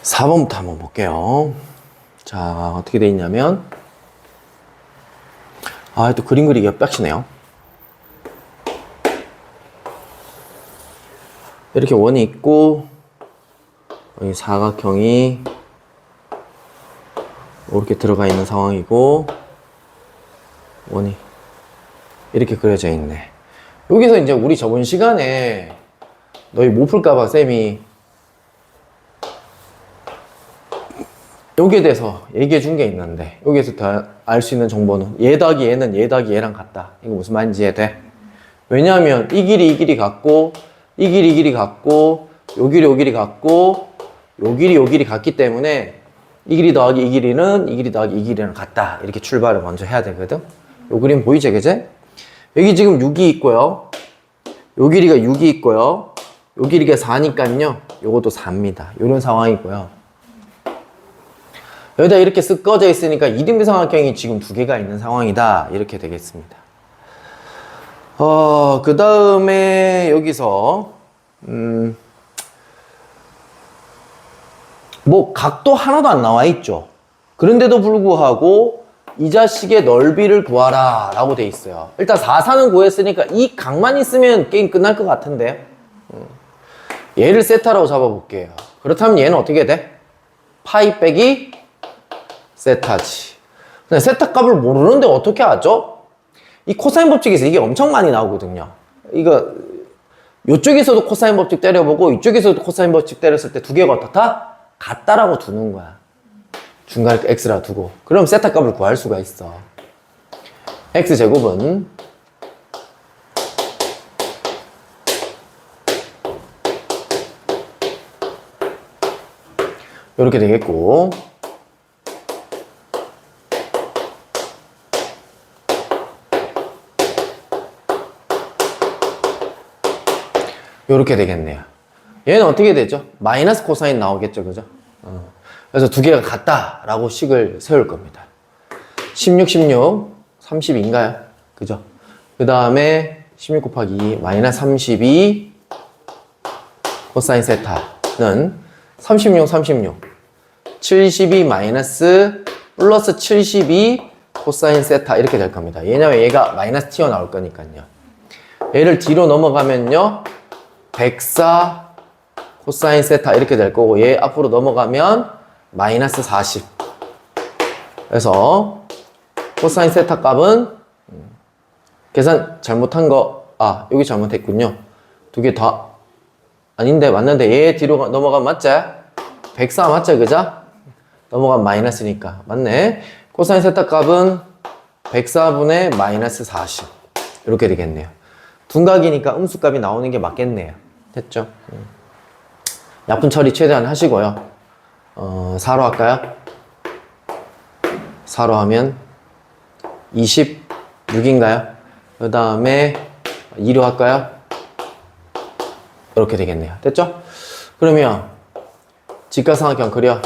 4번부터 한번 볼게요. 자, 어떻게 돼 있냐면, 또 그림 그리기가 빡치네요. 이렇게 원이 있고, 여기 사각형이 이렇게 들어가 있는 상황이고, 원이 이렇게 그려져 있네. 여기서 이제 우리 저번 시간에 너희 못 풀까봐 쌤이 여기에 대해서 얘기해 준 게 있는데, 여기에서 다 알 수 있는 정보는 얘 더하기 얘는 얘 더하기 얘랑 같다. 이거 무슨 말인지 이해돼? 왜냐하면 이 길이 이 길이 같고, 이 길이 이 길이 같고, 요 길이 요 길이 같고, 요 길이 요 길이 같기 때문에 이 길이 더하기 이 길이는 이 길이 더하기 이 길이랑 같다. 이렇게 출발을 먼저 해야 되거든. 요 그림 보이죠, 그제? 여기 지금 6이 있고요. 요 길이가 6이 있고요. 요 길이가 4니까요. 요것도 4입니다. 요런 상황이고요. 여기다 이렇게 쓱 꺼져 있으니까 이등변 삼각형이 지금 두 개가 있는 상황이다. 이렇게 되겠습니다. 그 다음에 여기서 뭐 각도 하나도 안 나와 있죠. 그런데도 불구하고 이 자식의 넓이를 구하라 라고 돼 있어요. 일단 4사는 구했으니까 이 각만 있으면 게임 끝날 것 같은데, 얘를 세타라고 잡아볼게요. 그렇다면 얘는 어떻게 돼? 파이 빼기 세타지. 근데 세타 값을 모르는데 어떻게 하죠? 이 코사인 법칙에서 이게 엄청 많이 나오거든요. 이거 이쪽에서도 코사인 법칙 때려보고 이쪽에서도 코사인 법칙 때렸을 때 두 개가 어떻다? 같다라고 두는 거야. 중간에 x라 두고. 그럼 세타 값을 구할 수가 있어. x제곱은 이렇게 되겠고, 요렇게 되겠네요. 얘는 어떻게 되죠? 마이너스 코사인 나오겠죠, 그죠? 그래서 두 개가 같다라고 식을 세울 겁니다. 16, 16, 32인가요? 그죠? 그 다음에 16 곱하기 2, 마이너스 32 코사인 세타는 36, 36, 72 마이너스 플러스 72 코사인 세타 이렇게 될 겁니다. 왜냐면 얘가 마이너스 튀어나올 거니까요. 얘를 뒤로 넘어가면요, 104 코사인 세타 이렇게 될 거고, 얘 앞으로 넘어가면 마이너스 40. 그래서 코사인 세타 값은 계산 잘못한 거, 여기 잘못했군요. 두 개 다 아닌데 맞는데 얘 뒤로 넘어가면 맞지? 104 맞죠, 그죠? 넘어가면 마이너스니까 맞네. 코사인 세타 값은 104분의 마이너스 40 이렇게 되겠네요. 둔각이니까 음수값이 나오는 게 맞겠네요. 됐죠? 약분 처리 최대한 하시고요. 4로 할까요? 4로 하면 26인가요? 그 다음에 2로 할까요? 이렇게 되겠네요. 됐죠? 그러면 직각삼각형 그려.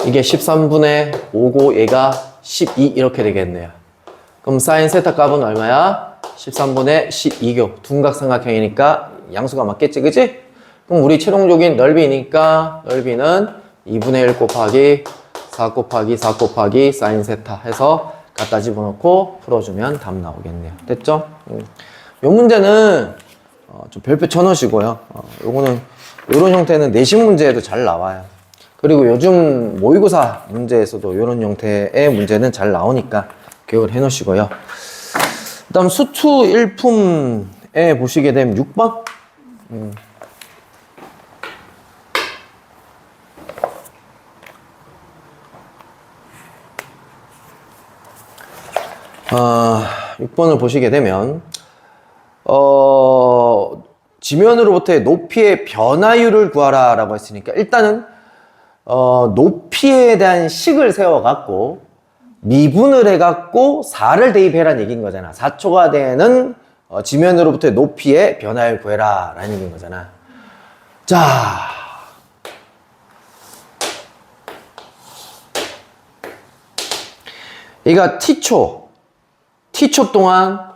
이게 13분의 5고 얘가 12 이렇게 되겠네요. 그럼 사인 세타 값은 얼마야? 13분의 12교. 둔각삼각형이니까 양수가 맞겠지, 그치? 그럼 우리 최종적인 넓이니까 넓이는 2분의 1 곱하기 4 곱하기 4 곱하기 사인 세타 해서 갖다 집어넣고 풀어주면 답 나오겠네요. 됐죠? 요 문제는 좀 별표 쳐놓으시고요. 요거는 요런 형태는 내신 문제에도 잘 나와요. 그리고 요즘 모의고사 문제에서도 요런 형태의 문제는 잘 나오니까 기억을 해 놓으시고요. 그 다음 수투 일품에 보시게 되면 6번. 아, 6번을 보시게 되면 지면으로부터의 높이의 변화율을 구하라 라고 했으니까 일단은 높이에 대한 식을 세워갖고 미분을 해갖고 4를 대입해라는 얘기인 거잖아. 4초가 되는 지면으로부터의 높이의 변화율 구해라 라는 얘기인 거잖아. 자, 얘가 t초 동안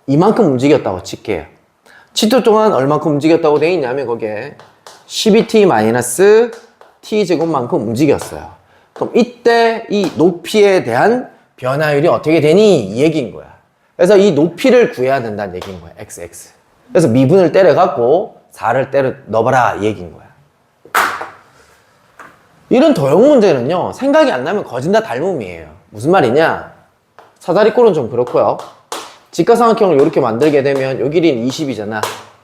이만큼 움직였다고 칠게요. t초 동안 얼만큼 움직였다고 돼 있냐면 거기에 12t 마이너스 t제곱만큼 움직였어요. 그럼 이때 이 높이에 대한 변화율이 어떻게 되니? 이 얘기인 거야. 그래서 이 높이를 구해야 된다는 얘기인 거야. x. 그래서 미분을 때려갖고 4를 때려 넣어봐라 이 얘기인 거야. 이런 도형 문제는요, 생각이 안 나면 거진다 닮음이에요. 무슨 말이냐? 사다리꼴은 좀 그렇고요. 직각삼각형을 이렇게 만들게 되면 요 길이는 20이잖아.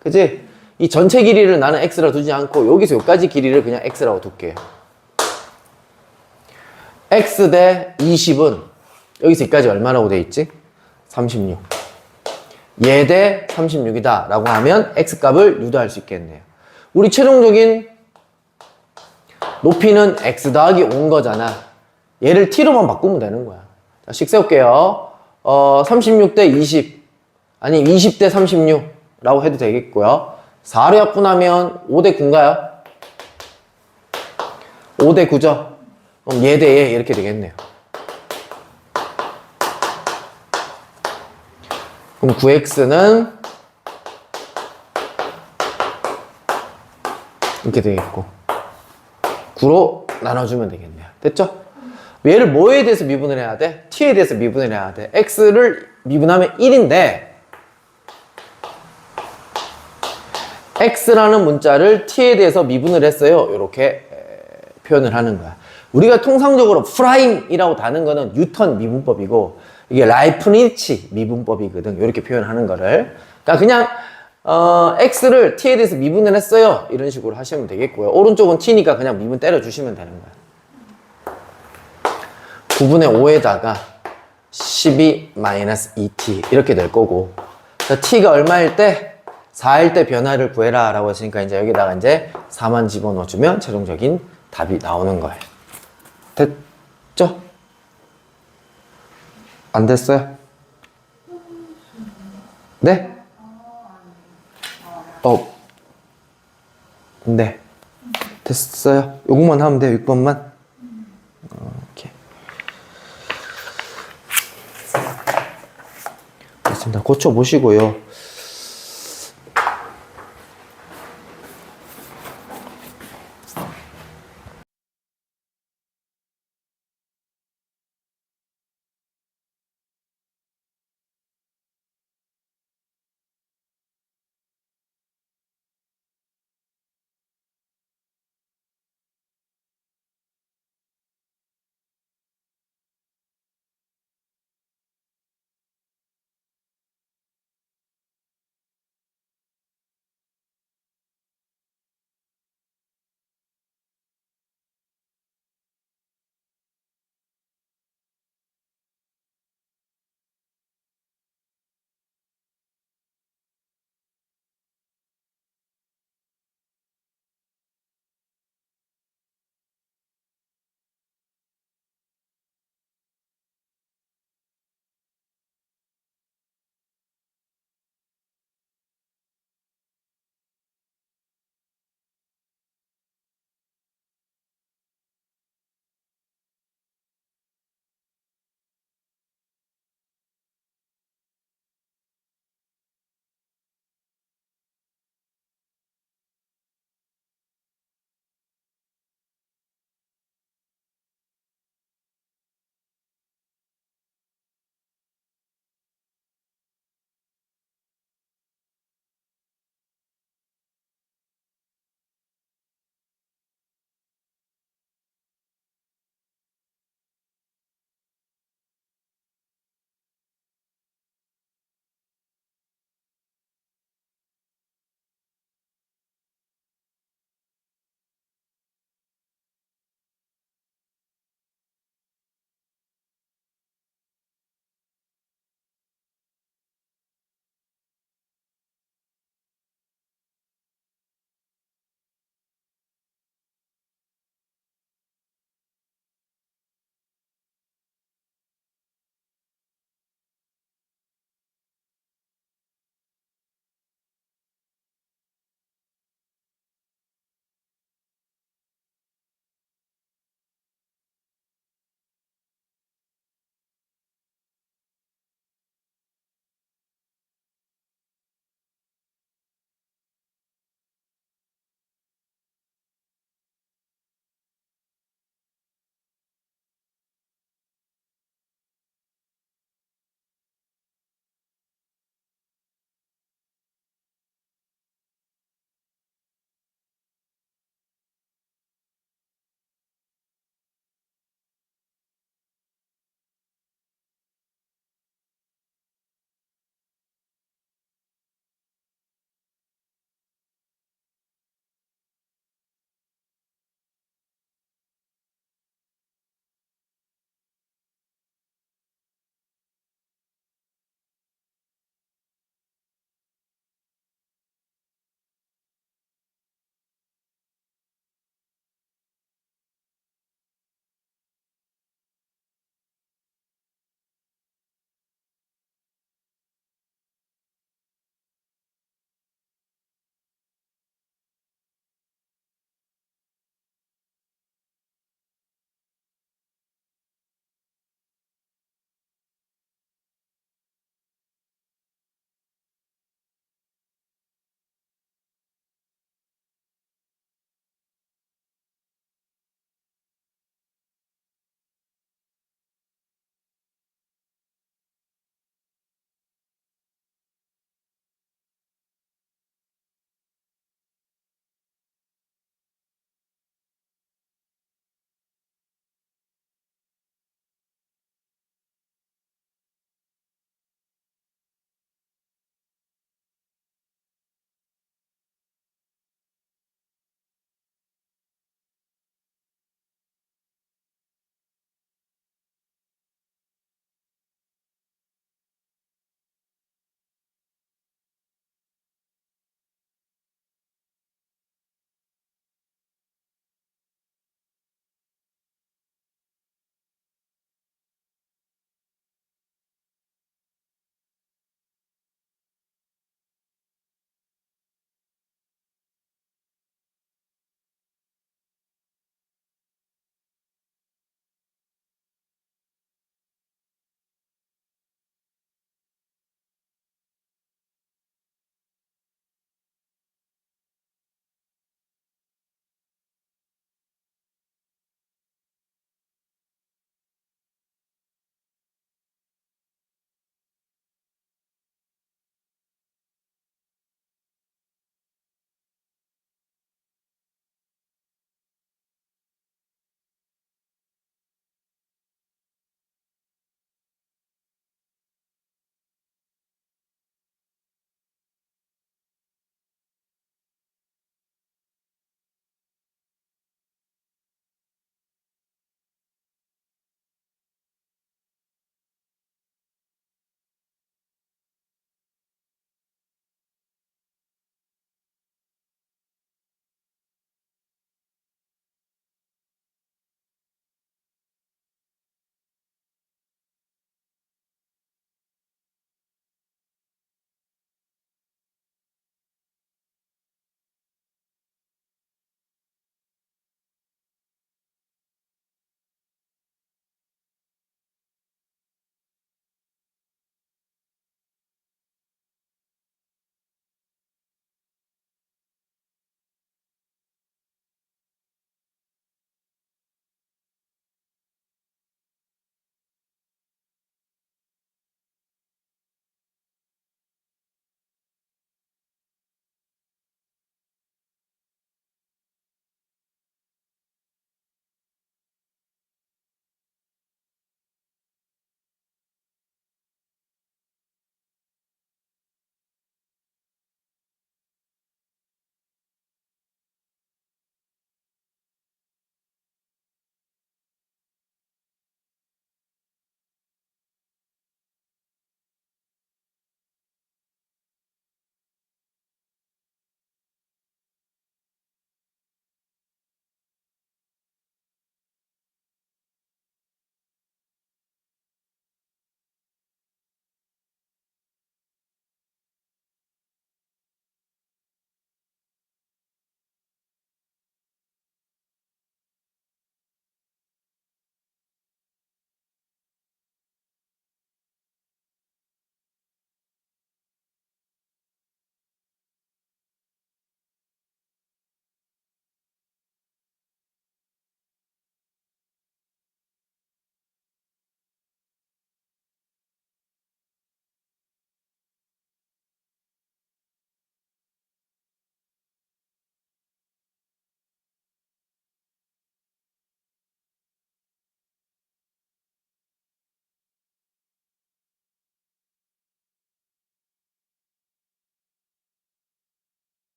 그치? 이 전체 길이를 나는 x라 두지 않고 여기서 여기까지 길이를 그냥 x라고 둘게요. x 대 20은 여기서 여기까지 얼마라고 돼 있지? 36. 얘 대 36이다 라고 하면 x값을 유도할 수 있겠네요. 우리 최종적인 높이는 x 더하기 5인 거잖아. 얘를 t로만 바꾸면 되는 거야. 자, 식 세울게요. 36 대 20 아니 20 대 36 라고 해도 되겠고요. 4로 약분하면 5 대 9인가요? 5 대 9죠? 그럼 얘 대 얘 이렇게 되겠네요. 그럼 9x는 이렇게 되겠고 9로 나눠주면 되겠네요. 됐죠? 얘를 뭐에 대해서 미분을 해야 돼? t에 대해서 미분을 해야 돼. x를 미분하면 1인데 x라는 문자를 t에 대해서 미분을 했어요. 이렇게 표현을 하는 거야. 우리가 통상적으로 프라임이라고 다는 거는 뉴턴 미분법이고 이게 라이프니츠 미분법이거든. 이렇게 표현하는 거를. 그러니까 그냥 x를 t에 대해서 미분을 했어요. 이런 식으로 하시면 되겠고요. 오른쪽은 t니까 그냥 미분 때려주시면 되는 거야. 9분의 5에다가 12-2t 이렇게 될 거고 자, t가 얼마일 때? 4일 때 변화를 구해라 라고 했으니까 이제 여기다가 이제 4만 집어넣어주면 최종적인 답이 나오는 거예요. 됐죠? 안 됐어요? 네? 네. 됐어요. 요것만 하면 돼요. 6번만. 이렇게. 됐습니다. 고쳐보시고요.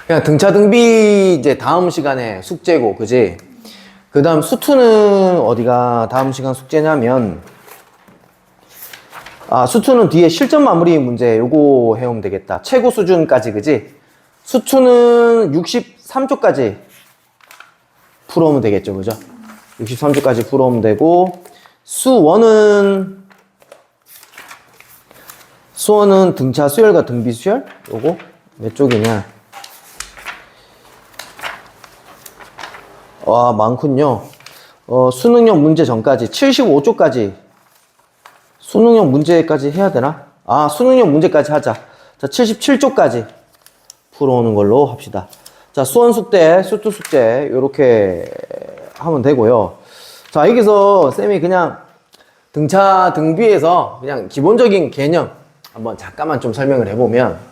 그냥 등차 등비 이제 다음 시간에 숙제고, 그지? 그 다음 수투는 어디가 다음 시간 숙제냐면, 수투는 뒤에 실전 마무리 문제 요거 해오면 되겠다. 최고 수준까지, 그지? 수투는 63초까지 풀어오면 되겠죠, 그죠? 63초까지 풀어오면 되고, 수원은 등차 수열과 등비 수열? 요거 몇 쪽이냐? 많군요. 수능형 문제 전까지 75쪽까지 수능형 문제까지 해야 되나? 수능형 문제까지 하자. 자, 77쪽까지 풀어오는 걸로 합시다. 자, 수원 숙제, 수투 숙제 요렇게 하면 되고요. 자, 여기서 쌤이 그냥 등차 등비에서 그냥 기본적인 개념 한번 잠깐만 좀 설명을 해보면,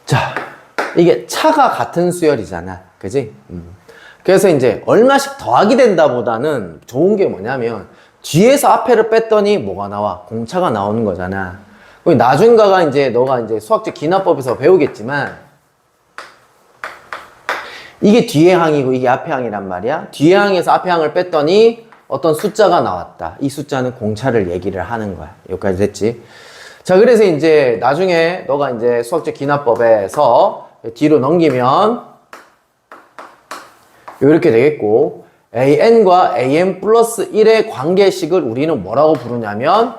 자, 이게 차가 같은 수열이잖아, 그지? 그래서 이제 얼마씩 더하기 된다 보다는 좋은 게 뭐냐면 뒤에서 앞에를 뺐더니 뭐가 나와? 공차가 나오는 거잖아. 나중가가 이제 너가 이제 수학적 기납법에서 배우겠지만 이게 뒤에 항이고 이게 앞에 항이란 말이야. 뒤에 항에서 앞에 항을 뺐더니 어떤 숫자가 나왔다. 이 숫자는 공차를 얘기를 하는 거야. 여기까지 됐지? 자, 그래서 이제 나중에 너가 이제 수학적 기납법에서 뒤로 넘기면 이렇게 되겠고, an과 an 플러스 1의 관계식을 우리는 뭐라고 부르냐면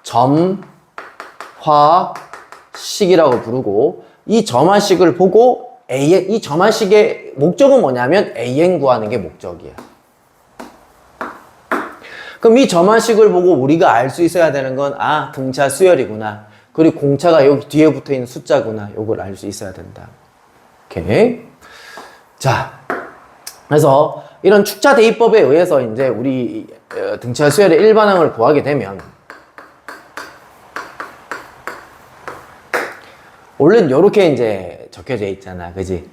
점화식이라고 부르고, 이 점화식을 보고 이 점화식의 목적은 뭐냐면 an 구하는 게 목적이야. 그럼 이 점화식을 보고 우리가 알 수 있어야 되는 건 등차 수열이구나, 그리고 공차가 여기 뒤에 붙어 있는 숫자구나, 요걸 알 수 있어야 된다. 오케이. 자, 그래서 이런 축차 대입법에 의해서 이제 우리 등차 수열의 일반항을 구하게 되면 원래는 요렇게 이제 적혀져 있잖아, 그지?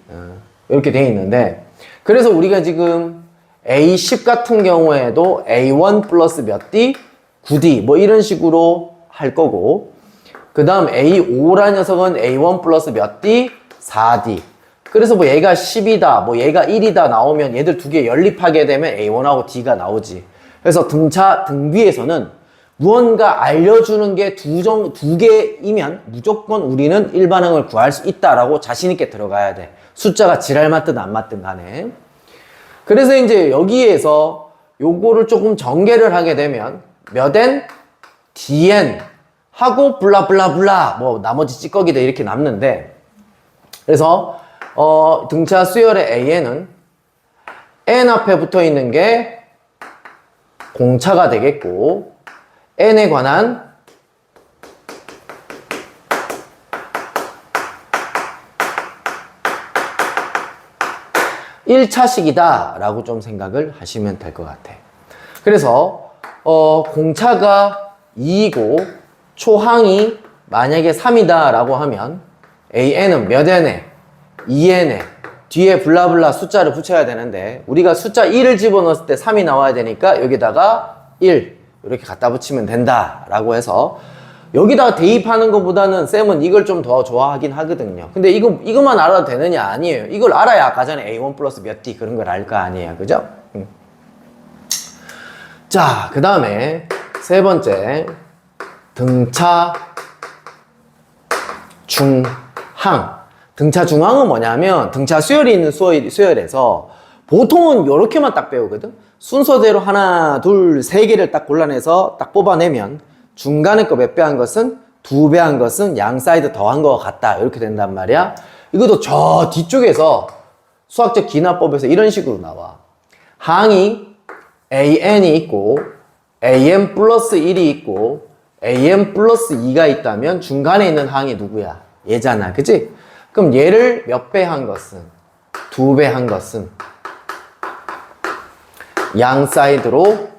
이렇게 돼 있는데, 그래서 우리가 지금 A10 같은 경우에도 A1 플러스 몇 D? 9D 뭐 이런 식으로 할 거고, 그 다음 A5란 녀석은 A1 플러스 몇 D? 4D. 그래서 뭐 얘가 10이다, 뭐 얘가 1이다 나오면 얘들 두 개 연립하게 되면 A1하고 D가 나오지. 그래서 등차 등비에서는 무언가 알려주는 게 두 개이면 무조건 우리는 일반항을 구할 수 있다라고 자신있게 들어가야 돼. 숫자가 지랄 맞든 안 맞든 간에. 그래서 이제 여기에서 요거를 조금 전개를 하게 되면 몇 n, dn 하고 블라블라블라 뭐 나머지 찌꺼기들 이렇게 남는데, 그래서 등차 수열의 an은 n 앞에 붙어 있는 게 공차가 되겠고, n에 관한 일차식이다 라고 좀 생각을 하시면 될 것 같아. 그래서 공차가 2이고 초항이 만약에 3이다 라고 하면 an은 몇 n에 2n에 뒤에 블라블라 숫자를 붙여야 되는데, 우리가 숫자 1을 집어넣었을 때 3이 나와야 되니까 여기다가 1 이렇게 갖다 붙이면 된다 라고 해서, 여기다가 대입하는 것보다는 쌤은 이걸 좀 더 좋아하긴 하거든요. 근데 이것만 알아도 되느냐? 아니에요. 이걸 알아야 아까 전에 A1 플러스 몇 D 그런 걸 알 거 아니에요. 그죠? 자, 그 다음에 세 번째, 등차 중항. 등차 중항은 뭐냐면 등차 수열이 있는 수열에서 보통은 이렇게만 딱 배우거든. 순서대로 하나, 둘, 세 개를 딱 골라내서 딱 뽑아내면 중간에 거 몇 배 한 것은, 2배 한 것은 양 사이드 더한 거 같다, 이렇게 된단 말이야. 이것도 저 뒤쪽에서 수학적 기납법에서 이런 식으로 나와. 항이 an이 있고 an 플러스 1이 있고 an 플러스 2가 있다면 중간에 있는 항이 누구야? 얘잖아, 그치? 그럼 얘를 몇 배 한 것은, 2배 한 것은 양 사이드로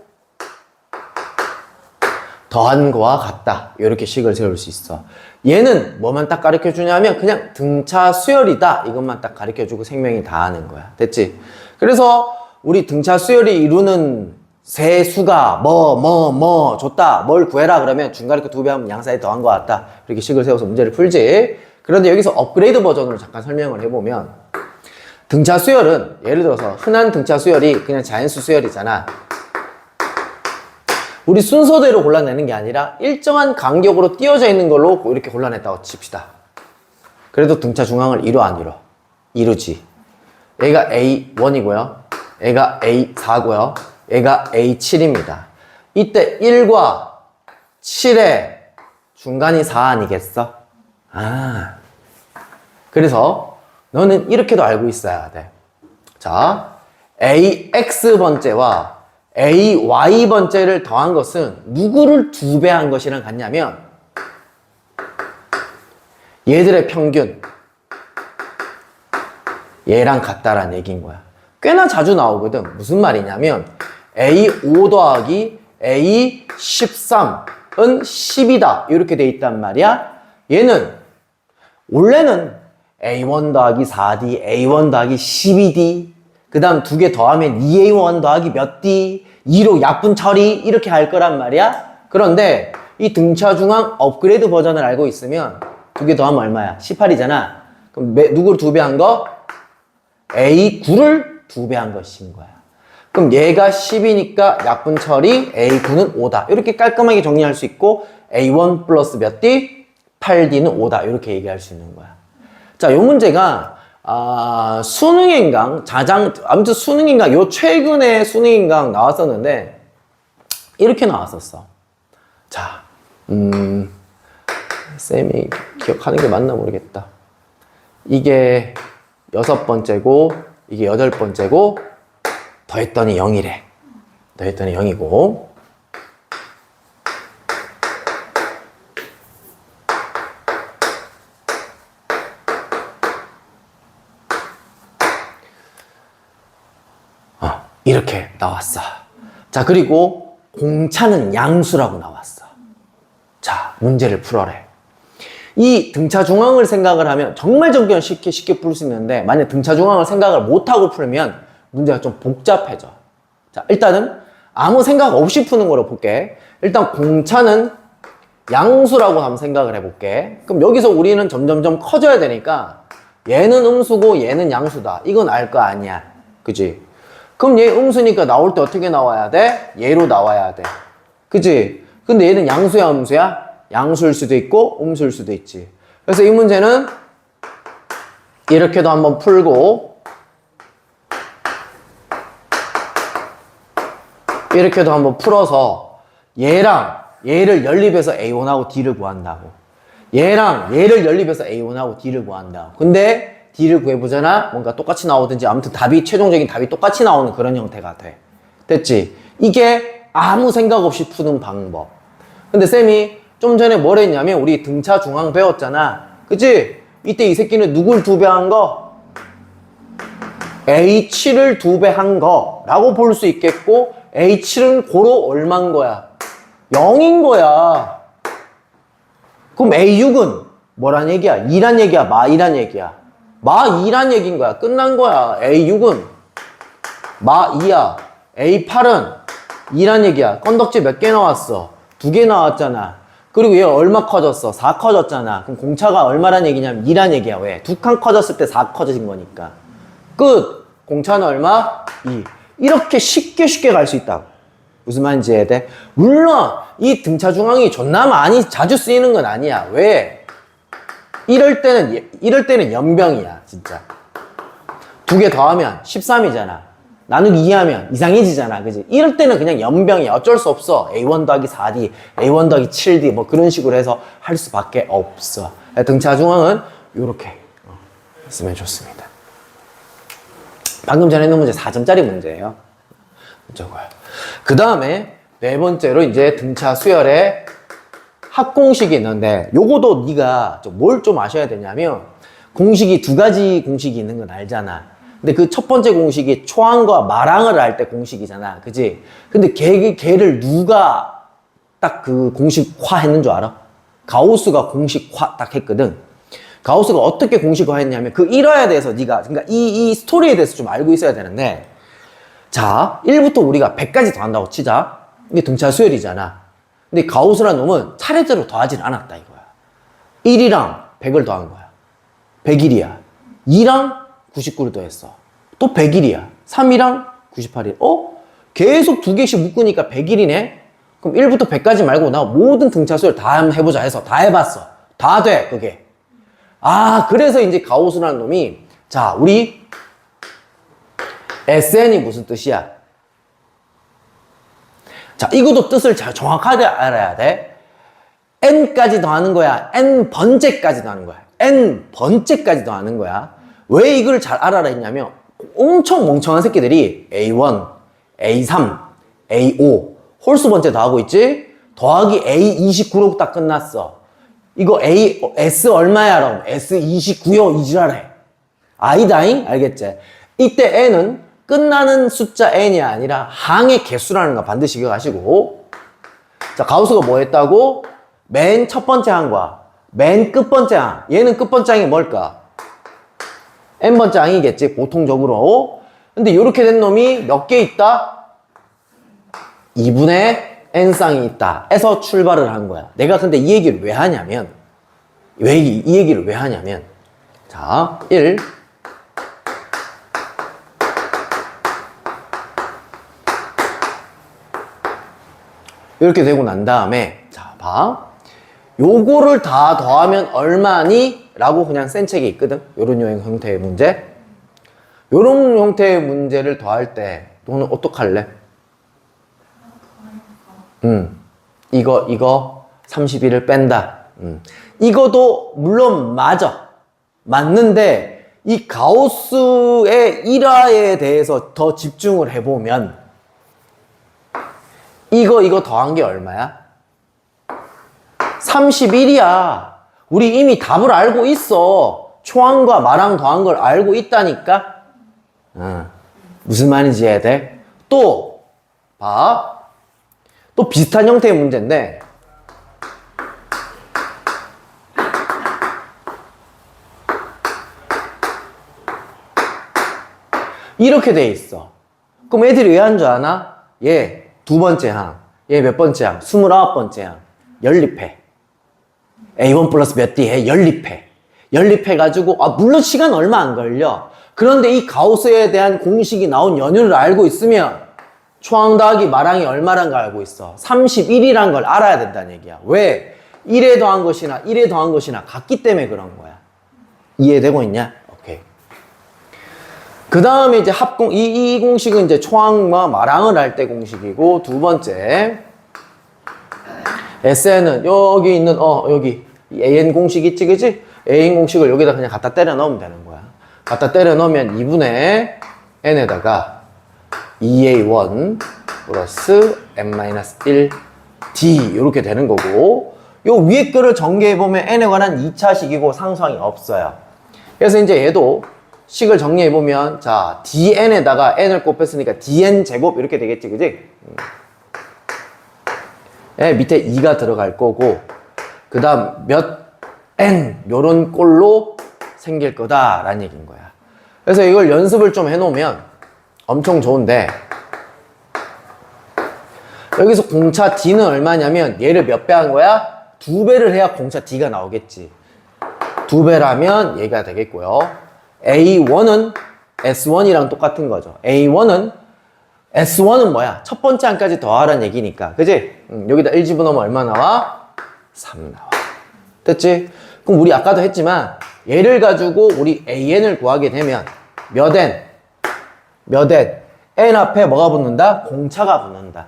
더한 거와 같다, 이렇게 식을 세울 수 있어. 얘는 뭐만 딱 가르쳐 주냐면 그냥 등차 수열이다, 이것만 딱 가르쳐 주고 생명이 다 하는 거야. 됐지? 그래서 우리 등차 수열이 이루는 세수가 뭐 줬다. 뭘 구해라 그러면 중간에 그 두 배 하면 양사에 더한 것 같다. 이렇게 식을 세워서 문제를 풀지. 그런데 여기서 업그레이드 버전으로 잠깐 설명을 해보면 등차 수열은 예를 들어서 흔한 등차 수열이 그냥 자연수 수열이잖아. 우리 순서대로 골라내는 게 아니라 일정한 간격으로 띄어져 있는 걸로 이렇게 골라냈다고 칩시다. 그래도 등차 중앙을 이뤄 안 이뤄? 이루지. 얘가 A1이고요. 얘가 A4고요. 얘가 A7입니다. 이때 1과 7의 중간이 4 아니겠어? 그래서 너는 이렇게도 알고 있어야 돼. 자, AX번째와 AY번째를 더한 것은 누구를 2배 한 것이랑 같냐면 얘들의 평균 얘랑 같다라는 얘기인 거야. 꽤나 자주 나오거든. 무슨 말이냐면 A5 더하기 A13은 10이다 이렇게 돼 있단 말이야. 얘는 원래는 A1 더하기 4D, A1 더하기 12D, 그 다음 두 개 더하면 2A1 더하기 몇 D, 2로 약분 처리 이렇게 할 거란 말이야. 그런데 이 등차 중앙 업그레이드 버전을 알고 있으면 두 개 더하면 얼마야? 18이잖아. 그럼 누구를 2배 한 거? A9를 2배 한 것인 거야. 그럼 얘가 10이니까 약분 처리 A9는 5다. 이렇게 깔끔하게 정리할 수 있고 A1 플러스 몇 D? 8D는 5다. 이렇게 얘기할 수 있는 거야. 자, 요 문제가 수능인강, 아무튼 수능인강, 요 최근에 수능인강 나왔었는데 이렇게 나왔었어. 자, 쌤이 기억하는 게 맞나 모르겠다. 이게 6번째고 이게 8번째고 더했더니 0이래. 더했더니 0이고 이렇게 나왔어. 자, 그리고 공차는 양수라고 나왔어. 자, 문제를 풀어래. 이 등차 중앙을 생각을 하면 정말 쉽게 풀 수 있는데 만약 등차 중앙을 생각을 못하고 풀면 문제가 좀 복잡해져. 자, 일단은 아무 생각 없이 푸는 거로 볼게. 일단 공차는 양수라고 한번 생각을 해볼게. 그럼 여기서 우리는 점점점 커져야 되니까 얘는 음수고 얘는 양수다. 이건 알 거 아니야. 그지? 그럼 얘 음수니까 나올 때 어떻게 나와야 돼? 얘로 나와야 돼. 그지? 근데 얘는 양수야, 음수야? 양수일 수도 있고 음수일 수도 있지. 그래서 이 문제는 이렇게도 한번 풀고 이렇게도 한번 풀어서 얘랑 얘를 연립해서 A1하고 D를 구한다고. 얘랑 얘를 연립해서 A1하고 D를 구한다고. 근데 D를 구해보잖아. 뭔가 똑같이 나오든지 아무튼 최종적인 답이 똑같이 나오는 그런 형태가 돼. 됐지? 이게 아무 생각 없이 푸는 방법. 근데 쌤이 좀 전에 뭘 했냐면 우리 등차 중앙 배웠잖아. 그치? 이때 이 새끼는 누굴 2배 한 거? A7을 2배 한 거라고 볼 수 있겠고 A7은 고로 얼마인 거야? 0인 거야. 그럼 A6은 뭐란 얘기야? 2란 얘기야? 마 2란 얘기야? 마 2란 얘기인 거야. 끝난 거야. A6은 마 2야. A8은 2란 얘기야. 건덕지 몇 개 나왔어? 2개 나왔잖아. 그리고 얘 얼마 커졌어? 4 커졌잖아. 그럼 공차가 얼마란 얘기냐면 2란 얘기야. 왜? 2칸 커졌을 때 4 커진 거니까. 끝! 공차는 얼마? 2. 이렇게 쉽게 갈 수 있다고. 무슨 말인지 이해돼? 물론 이 등차 중앙이 존나 많이 자주 쓰이는 건 아니야. 왜? 이럴 때는 연병이야, 진짜. 2개 더하면 13이잖아. 나누기 2하면 이상해지잖아, 그지? 이럴 때는 그냥 연병이야. 어쩔 수 없어. A1 더하기 4D, A1 더하기 7D, 뭐 그런 식으로 해서 할 수밖에 없어. 등차 중앙은 요렇게 쓰면 좋습니다. 방금 전에 했는 문제 4점짜리 문제예요. 저거요. 그 다음에 네 번째로 이제 등차 수열의 합공식이 있는데 요거도 네가 뭘 좀 아셔야 되냐면 공식이 2가지 공식이 있는 건 알잖아. 근데 그 첫 번째 공식이 초항과 마랑을 할 때 공식이잖아. 그지? 근데 걔를 누가 딱 그 공식화 했는 줄 알아? 가우스가 공식화 딱 했거든. 가우스가 어떻게 공식화 했냐면 그 일화에 대해서 네가 그러니까 이 스토리에 대해서 좀 알고 있어야 되는데 자, 1부터 우리가 100까지 더한다고 치자. 이게 등차 수열이잖아. 근데 가우스라는 놈은 차례대로 더하진 않았다 이거야. 1이랑 100을 더한 거야. 101이야. 2랑 99를 더했어. 또 101이야. 3이랑 98이. 계속 두 개씩 묶으니까 101이네? 그럼 1부터 100까지 말고 나 모든 등차 수열 다 한번 해보자 해서 다 해봤어. 다 돼, 그게. 아, 그래서 이제 가우스라는 놈이, 자, 우리 SN이 무슨 뜻이야? 자, 이것도 뜻을 잘 정확하게 알아야 돼. n까지 더하는 거야? n번째까지 더하는 거야? n번째까지 더하는 거야? 왜 이걸 잘 알아라 했냐면 엄청 멍청한 새끼들이 A1, A3, A5 홀수 번째 더하고 있지? 더하기 A29로 딱 끝났어. 이거 S 얼마야? 그럼 S29요 이지랄해. 아이다잉? 알겠지? 이때 n은 끝나는 숫자 n이 아니라 항의 개수라는 거 반드시 기억하시고. 자, 가우스가 뭐 했다고? 맨 첫 번째 항과 맨 끝번째 항. 얘는 끝번째 항이 뭘까? n번째 항이겠지, 보통적으로. 근데 이렇게 된 놈이 몇 개 있다? 2분의 n쌍이 있다. 에서 출발을 한 거야. 내가 근데 이 얘기를 왜 하냐면, 이 얘기를 왜 하냐면, 자, 1. 이렇게 되고 난 다음에, 자, 봐. 요거를 다 더하면 얼마니? 라고 그냥 센 책이 있거든. 요런 형태의 문제. 요런 형태의 문제를 더할 때 너는 어떡할래? 이거 31을 뺀다. 이거도 물론 맞아. 맞는데 이 가우스의 일화에 대해서 더 집중을 해보면 이거 더한 게 얼마야? 31이야. 우리 이미 답을 알고 있어. 초항과 마랑 더한 걸 알고 있다니까. 무슨 말인지 이해해야 돼? 또 봐. 또 비슷한 형태의 문제인데 이렇게 돼 있어. 그럼 애들이 왜 한 줄 아나? 얘 두 번째 항, 얘 몇 번째 항? 29번째 항. 연립해. A1 플러스 몇 D해? 연립해. 연립해가지고, 물론 시간 얼마 안 걸려. 그런데 이 가우스에 대한 공식이 나온 연유를 알고 있으면 초항 더하기 마랑이 얼마란 걸 알고 있어. 31이란 걸 알아야 된다는 얘기야. 왜? 1에 더한 것이나 1에 더한 것이나 같기 때문에 그런 거야. 이해되고 있냐? 오케이. 그 다음에 이제 이 공식은 이제 초항과 마랑을 할 때 공식이고, 두 번째. SN은 여기 있는, 여기 AN 공식 있지, 그지? AN 공식을 여기다 그냥 갖다 때려 넣으면 되는 거야. 갖다 때려 넣으면 2분의 n에다가 2a1 플러스 n-1 d 이렇게 되는 거고, 요 위에 거를 전개해보면 n에 관한 2차식이고 상수항이 없어요. 그래서 이제 얘도 식을 정리해보면, 자, dn에다가 n을 곱했으니까 dn 제곱 이렇게 되겠지, 그지? 밑에 2가 들어갈 거고, 그 다음 몇 n 요런 꼴로 생길 거다라는 얘기인 거야. 그래서 이걸 연습을 좀 해놓으면 엄청 좋은데, 여기서 공차 d는 얼마냐면 얘를 몇 배 한 거야? 2배를 해야 공차 d가 나오겠지. 2배라면 얘가 되겠고요. A1은 S1이랑 똑같은 거죠. A1은 S1은 뭐야? 첫 번째 항까지 더하라는 얘기니까. 그지? 여기다 1 집어넣으면 얼마 나와? 3 나와. 됐지? 그럼 우리 아까도 했지만 얘를 가지고 우리 AN을 구하게 되면 몇 N? 몇 N? N 앞에 뭐가 붙는다? 공차가 붙는다.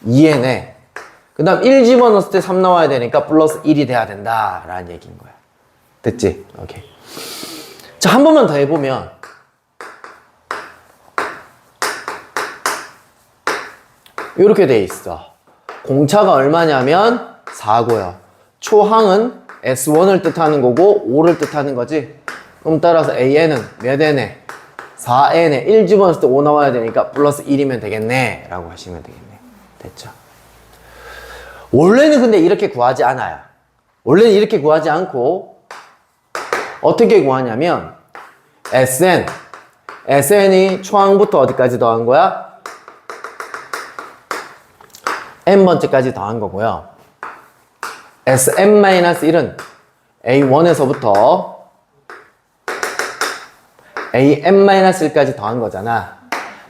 2N에. 그 다음 1 집어넣었을 때 3 나와야 되니까 플러스 1이 돼야 된다 라는 얘기인 거야. 됐지? 오케이. 자, 한 번만 더 해보면 이렇게 돼 있어. 공차가 얼마냐면 4고요. 초항은 S1을 뜻하는 거고 5를 뜻하는 거지. 그럼 따라서 AN은 몇 N에? 4N에 1 집어넣었을 때 5 나와야 되니까 플러스 1이면 되겠네 라고 하시면 되겠네. 됐죠? 원래는 근데 이렇게 구하지 않아요. 원래는 이렇게 구하지 않고 어떻게 구하냐면 SN SN이 초항부터 어디까지 더한 거야? n번째까지 더한 거고요. Sn-1은 A1에서부터 AN-1까지 더한 거잖아.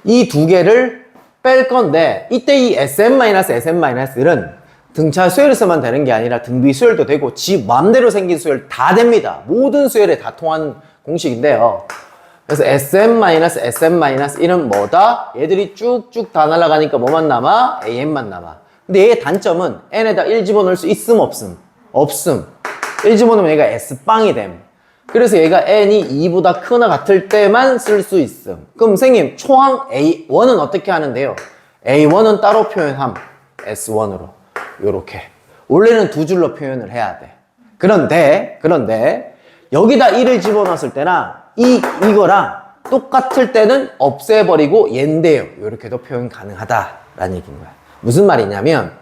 이 두 개를 뺄 건데 이때 이 Sn-Sn-1은 등차 수열에서만 되는 게 아니라 등비 수열도 되고 지 맘대로 생긴 수열 다 됩니다. 모든 수열에 다 통하는 공식인데요. 그래서 Sn-Sn-1은 뭐다? 얘들이 쭉쭉 다 날아가니까 뭐만 남아? AN만 남아. 근데 얘의 단점은 n에다 1 집어넣을 수 있음 없음? 없음. 1 집어넣으면 얘가 S빵이 됨. 그래서 얘가 n이 2보다 크거나 같을 때만 쓸 수 있음. 그럼 선생님 초항 A1은 어떻게 하는데요? A1은 따로 표현함. S1으로 요렇게 원래는 두 줄로 표현을 해야 돼. 그런데 여기다 1을 집어넣었을 때나 이거랑 똑같을 때는 없애버리고 얘인데요. 요렇게도 표현 가능하다라는 얘기인 거야. 무슨 말이냐면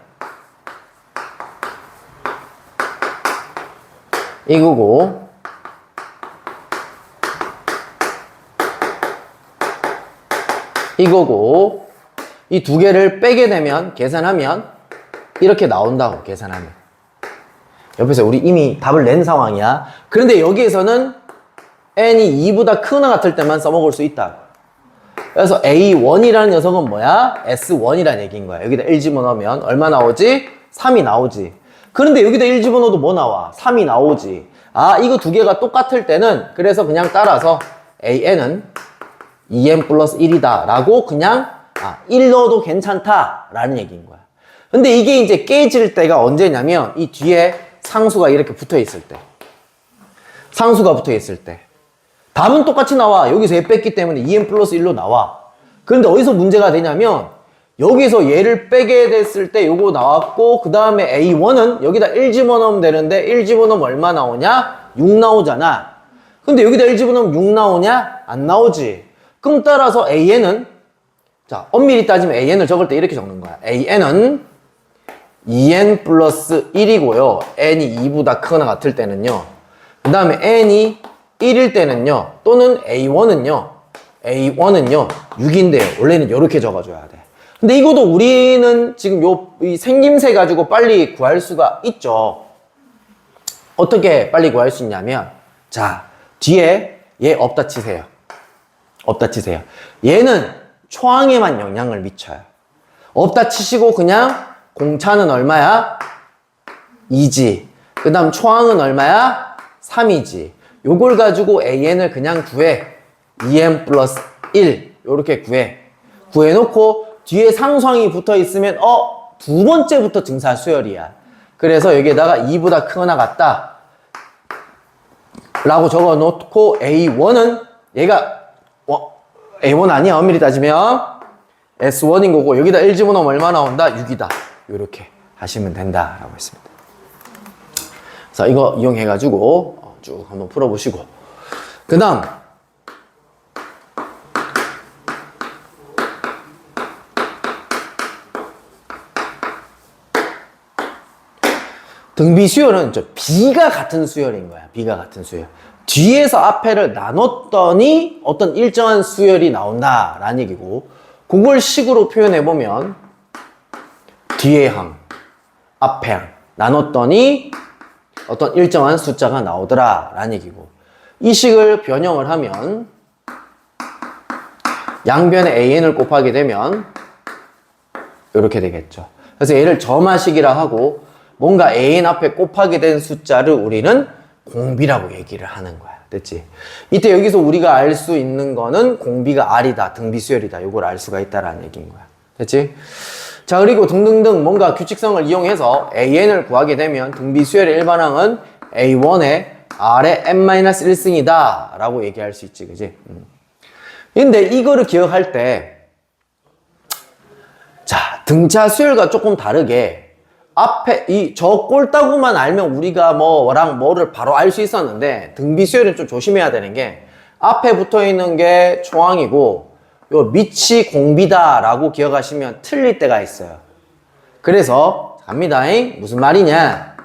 이거고 이거고 이 두 개를 빼게 되면 계산하면 이렇게 나온다고. 계산하면 옆에서 우리 이미 답을 낸 상황이야. 그런데 여기에서는 n이 2보다 크거나 같을 때만 써먹을 수 있다. 그래서 A1이라는 녀석은 뭐야? S1이라는 얘기인 거야. 여기다 1 집어넣으면 얼마 나오지? 3이 나오지. 그런데 여기다 1 집어넣어도 뭐 나와? 3이 나오지. 아, 이거 두 개가 똑같을 때는 그래서 그냥 따라서 AN은 2n 플러스 1이다 라고 그냥 1 넣어도 괜찮다 라는 얘기인 거야. 근데 이게 이제 깨질 때가 언제냐면 이 뒤에 상수가 이렇게 붙어 있을 때. 상수가 붙어 있을 때. 답은 똑같이 나와. 여기서 얘 뺐기 때문에 2n 플러스 1로 나와. 그런데 어디서 문제가 되냐면 여기서 얘를 빼게 됐을 때 요거 나왔고 그 다음에 A1은 여기다 1 집어넣으면 되는데 1 집어넣으면 얼마 나오냐? 6 나오잖아. 근데 여기다 1 집어넣으면 6 나오냐? 안 나오지. 그럼 따라서 AN은 자 엄밀히 따지면 AN을 적을 때 이렇게 적는 거야. AN은 2n 플러스 1이고요. n이 2보다 크거나 같을 때는요. 그 다음에 n이 1일 때는요. 또는 A1은요. 6인데요. 원래는 이렇게 적어줘야 돼. 근데 이것도 우리는 지금 이 생김새 가지고 빨리 구할 수가 있죠. 어떻게 빨리 구할 수 있냐면 자 뒤에 얘 없다 치세요. 없다 치세요. 얘는 초항에만 영향을 미쳐요. 없다 치시고 그냥 공차는 얼마야? 2지. 그 다음 초항은 얼마야? 3이지. 요걸 가지고 AN을 그냥 구해. 2n 플러스 1 요렇게 구해. 구해놓고 뒤에 상수항이 붙어 있으면 두 번째부터 증사 수열이야. 그래서 여기에다가 2보다 크거나 같다 라고 적어놓고 A1은 얘가 A1 아니야. 엄밀히 따지면 S1인 거고 여기다 1 집어넣으면 얼마 나온다? 6이다. 이렇게 하시면 된다라고 했습니다. 그래서 이거 이용해가지고 쭉 한번 풀어보시고 그 다음 등비 수열은 B가 같은 수열인 거야. B가 같은 수열. 뒤에서 앞에를 나눴더니 어떤 일정한 수열이 나온다라는 얘기고 그걸 식으로 표현해보면 뒤에 항, 앞에 항 나눴더니 어떤 일정한 숫자가 나오더라라는 얘기고 이 식을 변형을 하면 양변에 AN을 곱하게 되면 이렇게 되겠죠. 그래서 얘를 점화식이라 하고 뭔가 AN 앞에 곱하게 된 숫자를 우리는 공비라고 얘기를 하는 거야. 됐지? 이때 여기서 우리가 알 수 있는 거는 공비가 R이다, 등비 수열이다. 이걸 알 수가 있다라는 얘기인 거야. 됐지? 자, 그리고 등등등 뭔가 규칙성을 이용해서 AN을 구하게 되면 등비 수열의 일반항은 A1의 R의 n-1승이다 라고 얘기할 수 있지. 그지? 근데 이거를 기억할 때 자, 등차 수열과 조금 다르게 앞에 저 꼴따구만 알면 우리가 뭐랑 뭐를 바로 알 수 있었는데 등비 수열은 좀 조심해야 되는 게 앞에 붙어 있는 게 초항이고 요 밑이 공비다 라고 기억하시면 틀릴 때가 있어요. 그래서 갑니다. 무슨 말이냐?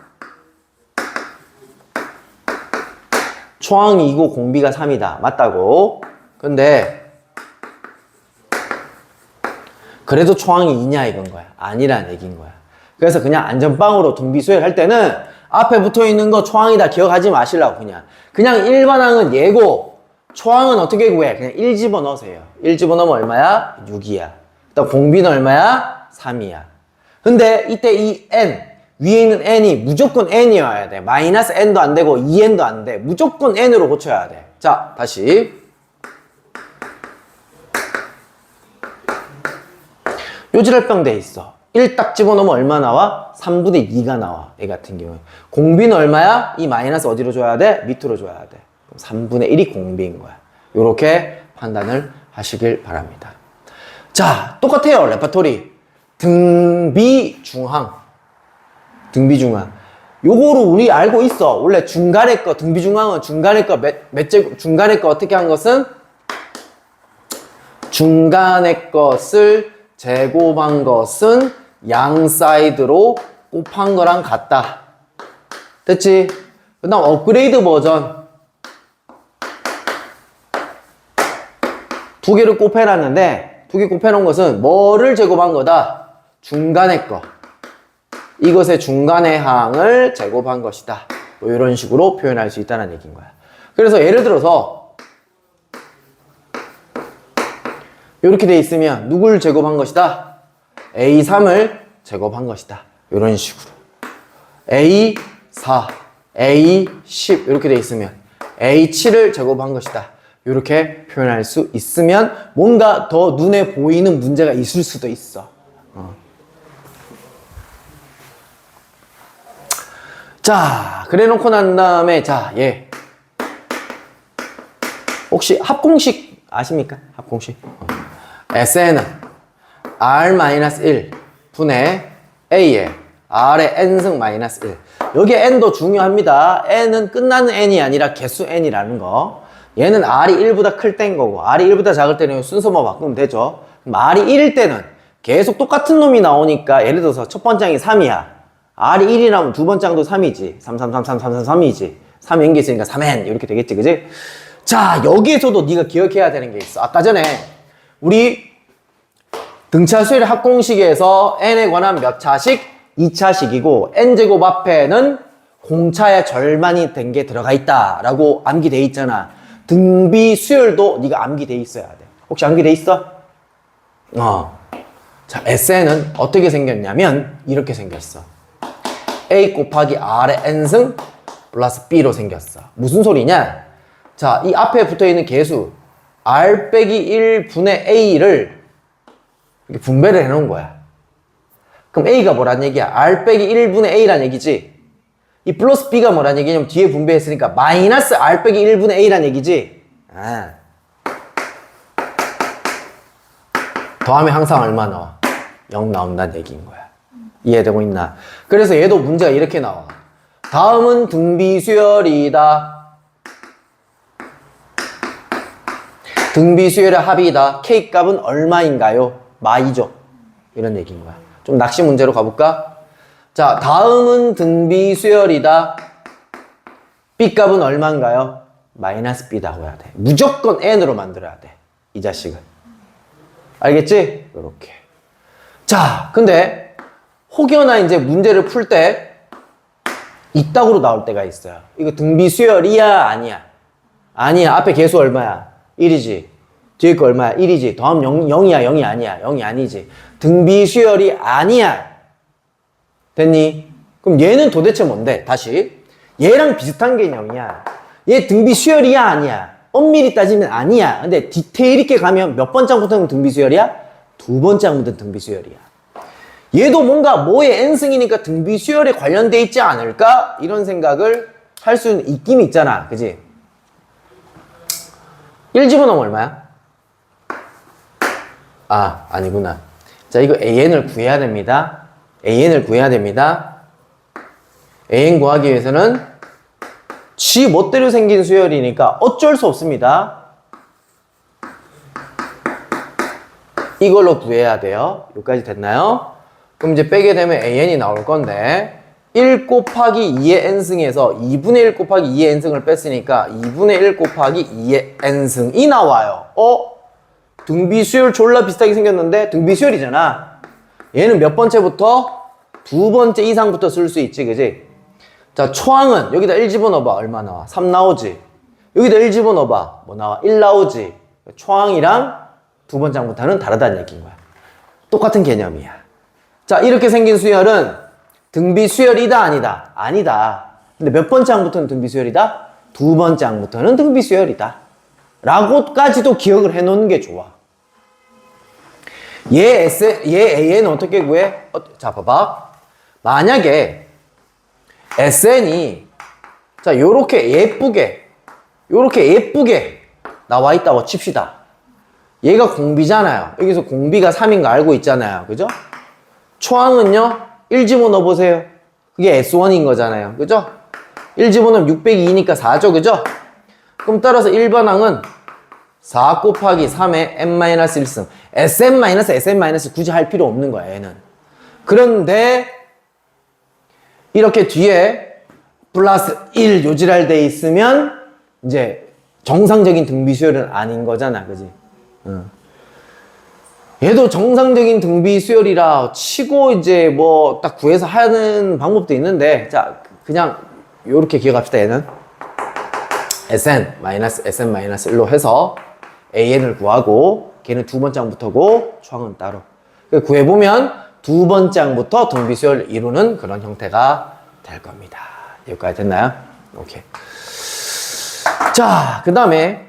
초항이 2고 공비가 3이다. 맞다고. 근데 그래도 초항이 2냐 이건 거야. 아니란 얘기인 거야. 그래서 그냥 안전빵으로 등비수열 할 때는 앞에 붙어있는 거 초항이다 기억하지 마시려고 그냥 일반항은 예고, 초항은 어떻게 구해? 그냥 1 집어넣으세요. 1 집어넣으면 얼마야? 6이야. 그다음 공비는 얼마야? 3이야. 근데 이때 이 n, 위에 있는 n이 무조건 n이어야 돼. 마이너스 n도 안 되고 2n도 안 돼. 무조건 n으로 고쳐야 돼. 자, 다시. 요지랄병 돼 있어. 1 딱 집어넣으면 얼마 나와? 3분의 2가 나와. 얘 같은 경우에. 공비는 얼마야? 이 마이너스 어디로 줘야 돼? 밑으로 줘야 돼. 3분의 1이 공비인 거야. 요렇게 판단을 하시길 바랍니다. 자, 똑같아요. 레파토리. 등비중항. 등비중항. 요거를 우리 알고 있어. 원래 중간에 거, 등비중항은 중간에 거 중간에 거 어떻게 한 것은? 중간에 것을 제곱한 것은 양 사이드로 곱한 거랑 같다. 됐지? 그 다음 업그레이드 버전. 두 개를 곱해놨는데, 두 개 곱해놓은 것은 뭐를 제곱한 거다? 중간의 거. 이것의 중간의 항을 제곱한 것이다. 뭐 이런 식으로 표현할 수 있다는 얘기인 거야. 그래서 예를 들어서 이렇게 돼 있으면 누굴 제곱한 것이다? A3을 제곱한 것이다. 이런 식으로. A4, A10 이렇게 돼 있으면 A7을 제곱한 것이다. 이렇게 표현할 수 있으면 뭔가 더 눈에 보이는 문제가 있을 수도 있어. 자, 그래 놓고 난 다음에, 자, 얘. 혹시 합공식 아십니까? 합공식. SN은 R-1 분의 A에 R의 N승 마이너스 1. 여기에 N도 중요합니다. N은 끝나는 N이 아니라 개수 N이라는 거. 얘는 R이 1보다 클 때인 거고, R이 1보다 작을 때는 순서만 바꾸면 되죠. 그럼 R이 1일 때는 계속 똑같은 놈이 나오니까, 예를 들어서 첫 번째 항이 3이야. R이 1이라면 두 번째 항도 3이지. 3, 3, 3, 3, 3, 3, 3이지. 3 연기 있으니까 3N. 이렇게 되겠지, 그지? 자, 여기에서도 네가 기억해야 되는 게 있어. 아까 전에 우리 등차 수열 합공식에서 N에 관한 몇 차식? 2차식이고, N제곱 앞에는 공차의 절반이 된 게 들어가 있다라고 암기돼 있잖아. 등비 수열도 네가 암기돼 있어야 돼. 혹시 암기돼 있어? 자, SN은 어떻게 생겼냐면 이렇게 생겼어. A 곱하기 R의 N승 플러스 B로 생겼어. 무슨 소리냐? 자, 이 앞에 붙어있는 개수 R 빼기 1 분의 A를 이렇게 분배를 해놓은 거야. 그럼 A가 뭐란 얘기야? R 빼기 1분의 A란 얘기지. 이 플러스 B가 뭐란 얘기냐면 뒤에 분배했으니까 마이너스 R 빼기 1분의 A란 얘기지. 더하면 항상 얼마 나와? 0 나온다는 얘기인 거야. 이해되고 있나? 그래서 얘도 문제가 이렇게 나와. 다음은 등비수열이다. 등비수열의 합이다. K 값은 얼마인가요? 마이죠. 이런 얘기인 거야. 좀 낚시 문제로 가볼까? 자, 다음은 등비수열이다. B 값은 얼마인가요? 마이너스 B라고 해야 돼. 무조건 N으로 만들어야 돼. 이 자식은. 알겠지? 이렇게. 자, 근데 혹여나 이제 문제를 풀 때 이따구로 나올 때가 있어요. 이거 등비수열이야? 아니야? 아니야. 앞에 개수 얼마야? 1이지. 뒤에 거 얼마야? 1이지. 더하면 0이야? 0이 아니야? 0이 아니지. 등비수열이 아니야. 됐니? 그럼 얘는 도대체 뭔데? 다시. 얘랑 비슷한 개념이야. 얘 등비수열이야? 아니야? 엄밀히 따지면 아니야. 근데 디테일 있게 가면 몇 번째부터는 등비수열이야? 두 번째부터는 등비수열이야. 얘도 뭔가 뭐의 n승이니까 등비수열에 관련돼 있지 않을까? 이런 생각을 할 수 있긴 있잖아. 그지? 1 집어넣으면 얼마야? 아니구나. 자, 이거 AN을 구해야 됩니다. AN을 구해야 됩니다. AN 구하기 위해서는 지 멋대로 생긴 수열이니까 어쩔 수 없습니다. 이걸로 구해야 돼요. 여기까지 됐나요? 그럼 이제 빼게 되면 AN이 나올 건데 1 곱하기 2의 n승에서 2분의 1 곱하기 2의 n승을 뺐으니까 2분의 1 곱하기 2의 n승이 나와요. 등비 수열 졸라 비슷하게 생겼는데 등비 수열이잖아. 얘는 몇 번째부터? 두 번째 이상부터 쓸 수 있지, 그지? 자, 초항은 여기다 1 집어넣어봐. 얼마 나와? 3 나오지. 여기다 1 집어넣어봐. 뭐 나와? 1 나오지. 초항이랑 두 번째 항부터는 다르다는 얘기인 거야. 똑같은 개념이야. 자, 이렇게 생긴 수열은 등비 수열이다, 아니다? 아니다. 근데 몇 번째 항부터는 등비 수열이다? 두 번째 항부터는 등비 수열이다. 라고까지도 기억을 해놓는 게 좋아. 얘 AN은 어떻게 구해? 자, 봐봐. 만약에 SN이 자, 요렇게 예쁘게 나와 있다고 칩시다. 얘가 공비잖아요. 여기서 공비가 3인 거 알고 있잖아요. 그죠? 초항은요, 1 집어넣어보세요. 그게 S1인 거잖아요. 그죠? 1 집어넣으면 602니까 4죠. 그죠? 그럼 따라서 1번 항은 4 곱하기 3의 n-1승. sn-sn- 굳이 할 필요 없는 거야, 얘는. 그런데, 이렇게 뒤에 플러스 1 요지랄 돼 있으면, 이제, 정상적인 등비 수열은 아닌 거잖아. 그지? 얘도 정상적인 등비 수열이라 치고 이제 뭐 딱 구해서 하는 방법도 있는데, 자, 그냥 요렇게 기억합시다, 얘는. sn-1로 해서 an을 구하고, 걔는 두 번째 항부터고, 초항은 따로. 구해보면 두 번째 항부터 등비 수열을 이루는 그런 형태가 될 겁니다. 여기까지 됐나요? 오케이. 자, 그 다음에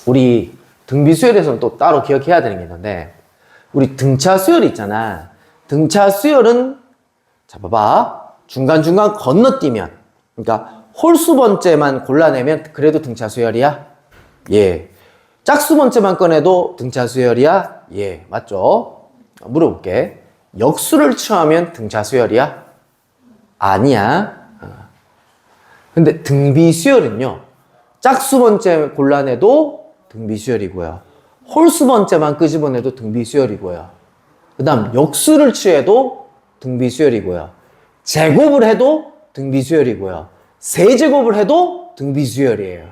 우리 등비 수열에서는 또 따로 기억해야 되는 게 있는데, 우리 등차 수열 있잖아. 등차 수열은, 자, 봐봐. 중간중간 건너뛰면, 그러니까 홀수 번째만 골라내면 그래도 등차 수열이야? 예. 짝수 번째만 꺼내도 등차 수열이야? 예. 맞죠? 물어볼게. 역수를 취하면 등차 수열이야? 아니야. 근데 등비 수열은요, 짝수 번째 골라내도 등비 수열이고요. 홀수 번째만 끄집어내도 등비 수열이고요. 그 다음 역수를 취해도 등비 수열이고요. 제곱을 해도 등비 수열이고요. 세제곱을 해도 등비 수열이에요.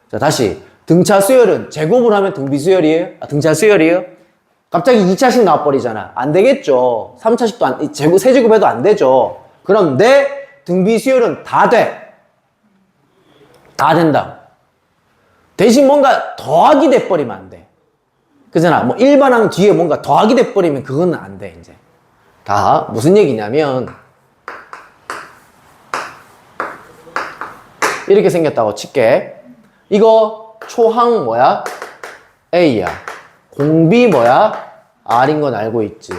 자, 다시. 등차 수열은 제곱을 하면 등비 수열이에요? 등차 수열이에요? 갑자기 2차식 나와버리잖아. 안 되겠죠. 3차식도 세제곱 해도 안 되죠. 그런데 등비 수열은 다 돼. 다 된다. 대신 뭔가 더하기 돼버리면 안 돼. 그잖아. 뭐 일반항 뒤에 뭔가 더하기 돼버리면 그건 안 돼, 이제. 다 무슨 얘기냐면, 이렇게 생겼다고 칠게. 이거 초항 뭐야? A야. 공비 뭐야? R인 건 알고 있지.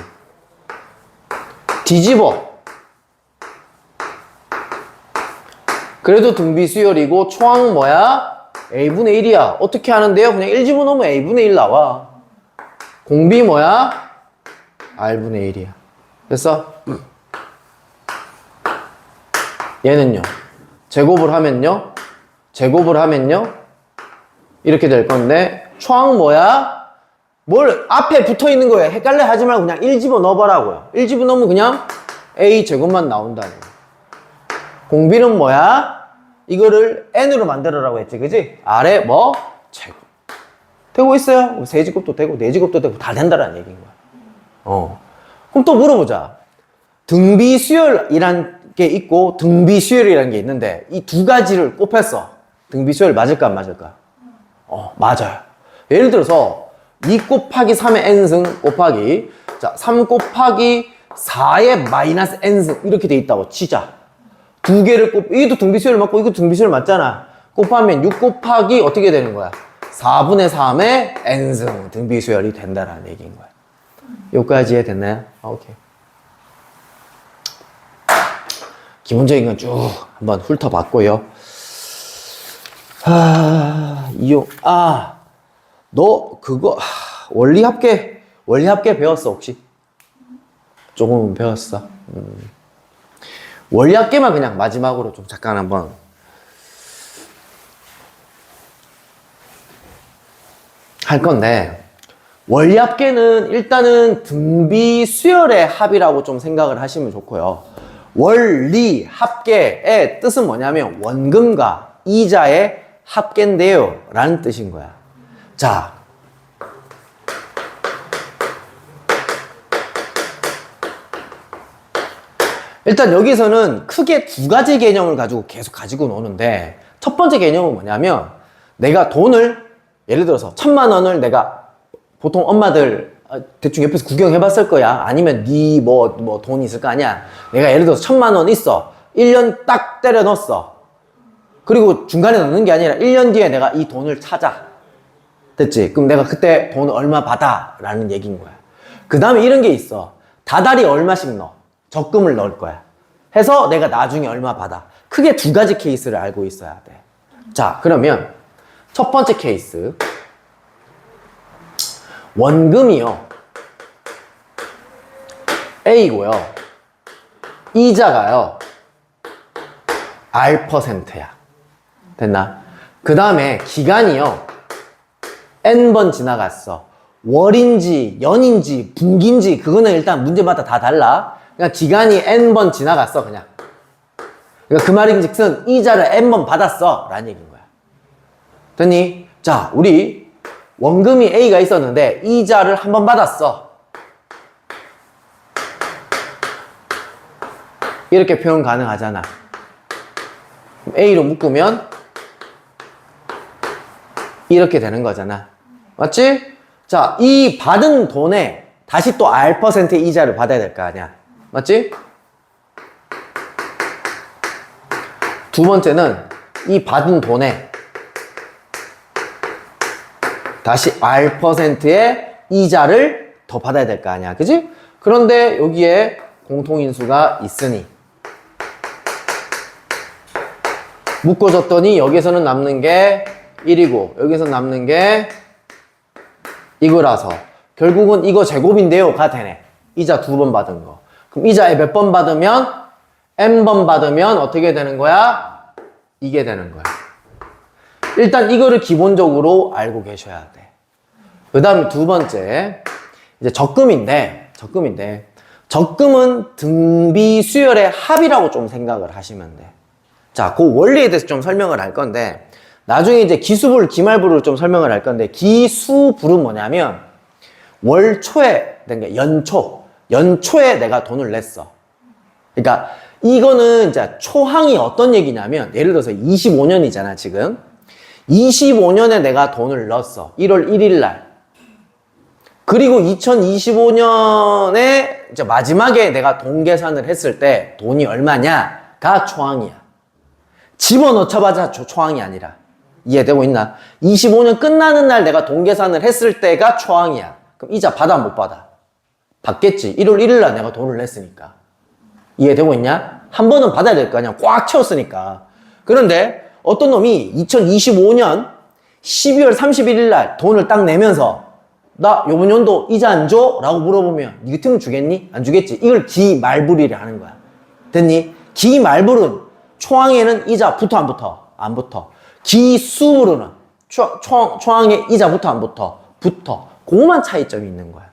뒤집어. 그래도 등비 수열이고 초항 뭐야? A분의 1이야. 어떻게 하는데요? 그냥 1 집어넣으면 A분의 1 나와. 공비 뭐야? R분의 1이야. 됐어? 얘는요. 제곱을 하면요. 이렇게 될 건데, 초항 뭐야? 뭘 앞에 붙어 있는 거예요. 헷갈려 하지 말고 그냥 1 집어넣어보라고요. 1 집어넣으면 그냥 A 제곱만 나온다는 거예요. 공비는 뭐야? 이거를 n으로 만들어라고 했지, 그지? 아래 뭐? 제곱. 되고 있어요. 세제곱도 되고, 네제곱도 되고, 다 된다라는 얘기인 거야. 그럼 또 물어보자. 등비 수열이란 게 있고, 등비 수열이라는 게 있는데, 이 두 가지를 곱했어. 등비 수열 맞을까, 안 맞을까? 맞아요. 예를 들어서, 2 곱하기 3의 n승 곱하기, 자, 3 곱하기 4의 마이너스 n승, 이렇게 돼 있다고 치자. 두 개를 이것도 등비수열 맞고 이것도 등비수열 맞잖아. 곱하면 6 곱하기 어떻게 되는 거야? 4분의 3의 n승 등비수열이 된다라는 얘기인 거야. 여기까지 이해됐나요? 오케이. 기본적인 건 쭉 한번 훑어봤고요. 너 그거 원리합계 배웠어 혹시? 조금 배웠어? 원리합계만 그냥 마지막으로 좀 잠깐 한번 할 건데, 원리합계는 일단은 등비 수열의 합이라고 좀 생각을 하시면 좋고요. 원리합계의 뜻은 뭐냐면 원금과 이자의 합계인데요 라는 뜻인 거야. 자, 일단 여기서는 크게 두 가지 개념을 가지고 계속 가지고 노는데, 첫 번째 개념은 뭐냐면, 내가 돈을, 예를 들어서 1,000만 원을 내가, 보통 엄마들 대충 옆에서 구경해 봤을 거야. 아니면 네 뭐 돈 있을 거 아니야. 내가 예를 들어서 1,000만 원 있어. 1년 딱 때려 넣었어. 그리고 중간에 넣는 게 아니라 1년 뒤에 내가 이 돈을 찾아. 됐지? 그럼 내가 그때 돈 얼마 받아? 라는 얘기인 거야. 그 다음에 이런 게 있어. 다달이 얼마씩 넣어. 적금을 넣을 거야. 해서 내가 나중에 얼마 받아. 크게 두 가지 케이스를 알고 있어야 돼. 자, 그러면 첫 번째 케이스. 원금이요. A고요. 이자가요. R%야. 됐나? 그 다음에 기간이요. N번 지나갔어. 월인지, 연인지, 분기인지, 그거는 일단 문제마다 다 달라. 그냥 기간이 N번 지나갔어, 그냥. 그러니까 그 말인즉슨 이자를 N번 받았어. 라는 얘기인 거야. 됐니? 자, 우리 원금이 A가 있었는데 이자를 한 번 받았어. 이렇게 표현 가능하잖아. A로 묶으면 이렇게 되는 거잖아. 맞지? 자, 이 받은 돈에 다시 또 R%의 이자를 받아야 될 거 아니야. 맞지? 두 번째는 이 받은 돈에 다시 R%의 이자를 더 받아야 될 거 아니야. 그지? 그런데 여기에 공통인수가 있으니 묶어줬더니 여기서는 남는 게 1이고 여기서 남는 게 이거라서 결국은 이거 제곱인데요 가 되네. 이자 2번 받은 거. 그럼 이자에 몇 번 받으면 N번 받으면 어떻게 되는 거야? 이게 되는 거야. 일단 이거를 기본적으로 알고 계셔야 돼. 그 다음에 두 번째 이제 적금인데 적금은 등비 수열의 합이라고 좀 생각을 하시면 돼. 자, 그 원리에 대해서 좀 설명을 할 건데 나중에 이제 기수불, 기말불을 좀 설명을 할 건데 기수불은 뭐냐면 월 초에, 그러니까 연초에 내가 돈을 냈어. 그러니까 이거는 이제 초항이 어떤 얘기냐면 예를 들어서 25년이잖아 지금. 25년에 내가 돈을 넣었어. 1월 1일 날. 그리고 2025년에 이제 마지막에 내가 돈 계산을 했을 때 돈이 얼마냐가 초항이야. 집어넣자마자 초항이 아니라. 이해되고 있나? 25년 끝나는 날 내가 돈 계산을 했을 때가 초항이야. 그럼 이자 받아 못 받아? 받겠지. 1월 1일 날 내가 돈을 냈으니까. 이해되고 있냐? 한 번은 받아야 될 거 아니야. 꽉 채웠으니까. 그런데 어떤 놈이 2025년 12월 31일 날 돈을 딱 내면서 나 요번 연도 이자 안 줘? 라고 물어보면 니 같으면 주겠니? 안 주겠지. 이걸 기말불이라 하는 거야. 됐니? 기말불은 초항에는 이자 붙어 안 붙어? 안 붙어. 기수불은 초항에 이자 붙어 안 붙어? 붙어. 그거만 차이점이 있는 거야.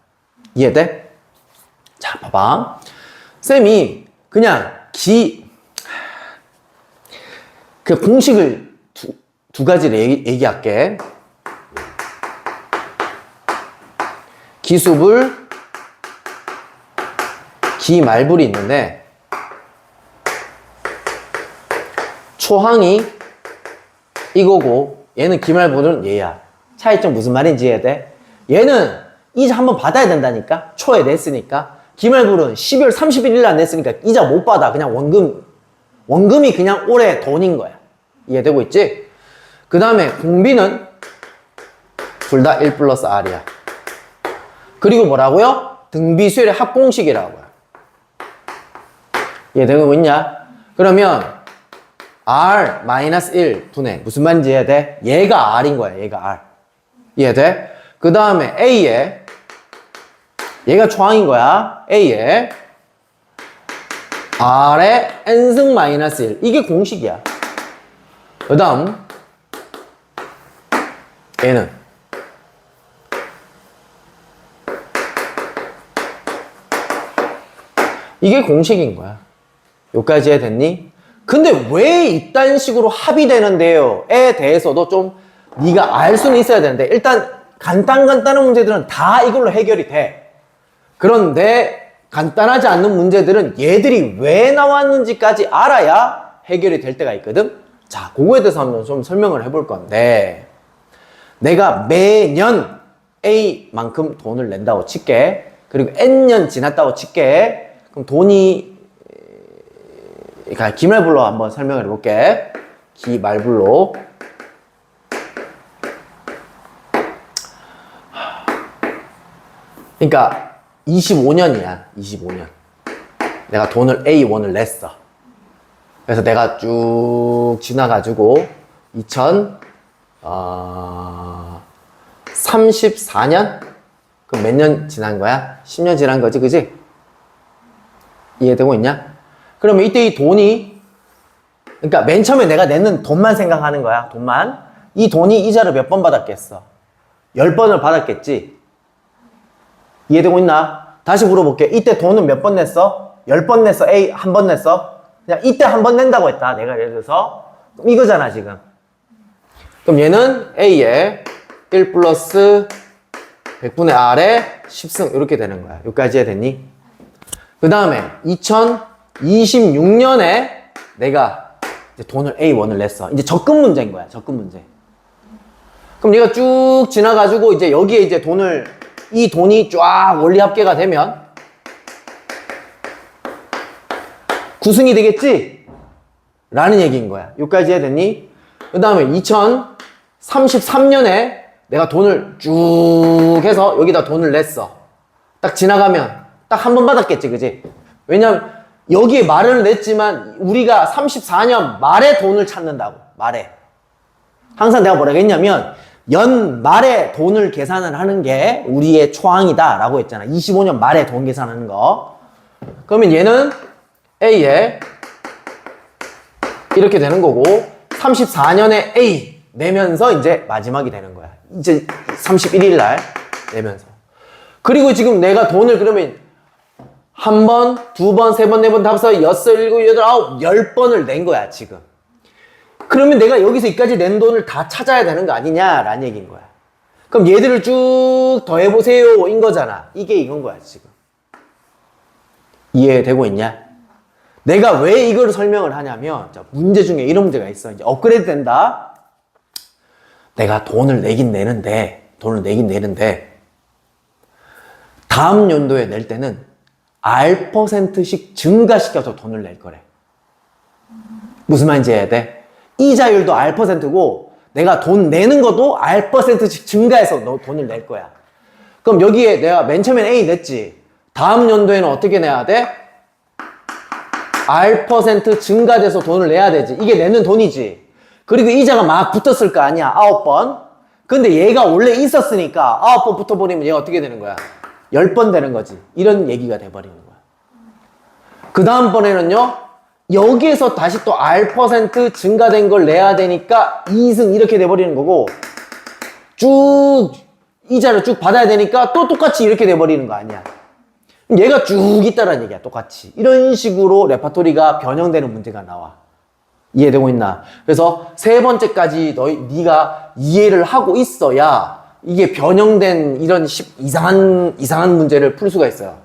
이해돼? 자, 봐봐. 쌤이 그냥 그 공식을 두 가지를 얘기할게. 기수불, 기말불이 있는데 초항이 이거고 얘는 기말불은 얘야. 차이점 무슨 말인지 이해야 돼? 얘는 이자 한번 받아야 된다니까? 초에 냈으니까. 기말불은 12월 31일 날 냈으니까 이자 못 받아. 그냥 원금이 그냥 올해 돈인 거야. 이해되고 있지? 그 다음에 공비는 둘 다 1 플러스 R이야. 그리고 뭐라고요? 등비수열의 합공식이라고요. 이해되고 있냐? 그러면 R-1 분의 무슨 말인지 이해돼? 얘가 R인 거야. 얘가 R. 이해돼? 그 다음에 A에 얘가 초항인 거야. A에 R의 N승 마이너스 1. 이게 공식이야. 그 다음 얘는 이게 공식인 거야. 여기까지 이해됐니? 근데 왜 이딴 식으로 합이 되는데요? 에 대해서도 좀 네가 알 수는 있어야 되는데 일단 간단한 문제들은 다 이걸로 해결이 돼. 그런데 간단하지 않는 문제들은 얘들이 왜 나왔는지까지 알아야 해결이 될 때가 있거든. 자, 그거에 대해서 한번 좀 설명을 해볼 건데 내가 매년 A만큼 돈을 낸다고 칠게. 그리고 N년 지났다고 칠게. 그럼 돈이 기말불로 한번 설명을 해볼게. 기말불로. 그러니까 25년이야. 25년. 내가 돈을 A1을 냈어. 그래서 내가 쭉 지나가지고 34년? 그럼 몇 년 지난 거야? 10년 지난 거지, 그지? 이해되고 있냐? 그러면 이때 이 돈이, 그러니까 맨 처음에 내가 내는 돈만 생각하는 거야, 돈만. 이 돈이 이자를 몇 번 받았겠어? 10번을 받았겠지? 이해되고 있나? 다시 물어볼게. 이때 돈은 몇 번 냈어? 10번 냈어? A 한 번 냈어? 그냥 이때 한 번 낸다고 했다, 내가 예를 들어서. 그럼 이거잖아, 지금. 그럼 얘는 A에 1 플러스 100분의 R에 10승 이렇게 되는 거야. 여기까지 이해됐니? 그 다음에 2026년에 내가 이제 돈을 A1을 냈어. 이제 적금 문제인 거야. 적금 문제. 그럼 얘가 쭉 지나가지고 이제 여기에 이제 이 돈이 쫙 원리 합계가 되면 9승이 되겠지? 라는 얘기인 거야. 여기까지 이해됐니? 그 다음에 2033년에 내가 돈을 쭉 해서 여기다 돈을 냈어. 딱 지나가면 딱 한 번 받았겠지, 그지? 왜냐면 여기에 말을 냈지만 우리가 34년 말에 돈을 찾는다고. 말에. 항상 내가 뭐라고 했냐면 연 말에 돈을 계산을 하는 게 우리의 초항이다 라고 했잖아. 25년 말에 돈 계산하는 거. 그러면 얘는 A에 이렇게 되는 거고 34년에 A 내면서 이제 마지막이 되는 거야. 이제 31일 날 내면서. 그리고 지금 내가 돈을 그러면 한 번, 두 번, 세 번, 네 번, 다섯, 여섯, 일곱, 여덟, 아홉, 10번을 낸 거야, 지금. 그러면 내가 여기서 이까지 낸 돈을 다 찾아야 되는 거 아니냐라는 얘기인 거야. 그럼 얘들을 쭉 더해보세요 인 거잖아. 이게 이건 거야, 지금. 이해되고 있냐? 내가 왜 이걸 설명을 하냐면, 자, 문제 중에 이런 문제가 있어. 이제 업그레이드 된다. 내가 돈을 내긴 내는데, 다음 연도에 낼 때는 R%씩 증가시켜서 돈을 낼 거래. 무슨 말인지 해야 돼? 이자율도 R%고, 내가 돈 내는 것도 R%씩 증가해서 너 돈을 낼 거야. 그럼 여기에 내가 맨 처음엔 A 냈지. 다음 연도에는 어떻게 내야 돼? R% 증가돼서 돈을 내야 되지. 이게 내는 돈이지. 그리고 이자가 막 붙었을 거 아니야. 9번. 근데 얘가 원래 있었으니까 9번 붙어버리면 얘가 어떻게 되는 거야? 10번 되는 거지. 이런 얘기가 돼버리는 거야. 그 다음번에는요, 여기에서 다시 또 R% 증가된 걸 내야 되니까 2승 이렇게 돼버리는 거고, 쭉 이자를 쭉 받아야 되니까 또 똑같이 이렇게 돼버리는 거 아니야. 얘가 쭉 있다라는 얘기야, 똑같이. 이런 식으로 레파토리가 변형되는 문제가 나와. 이해되고 있나? 그래서 세 번째까지 네가 이해를 하고 있어야 이게 변형된 이런 이상한 문제를 풀 수가 있어요.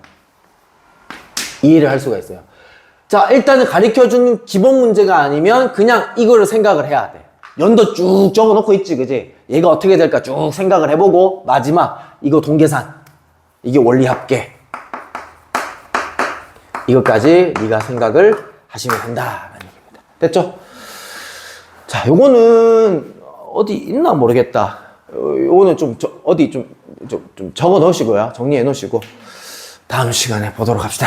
이해를 할 수가 있어요. 자, 일단은 가르쳐준 기본 문제가 아니면 그냥 이거를 생각을 해야 돼. 연도 쭉 적어놓고 있지, 그지? 얘가 어떻게 될까 쭉 생각을 해보고 마지막 이거 동계산, 이게 원리합계, 이것까지 네가 생각을 하시면 된다라는 얘기입니다. 됐죠? 자, 요거는 어디 있나 모르겠다. 요거는 어디 좀 적어 놓으시고요. 정리해 놓으시고 다음 시간에 보도록 합시다.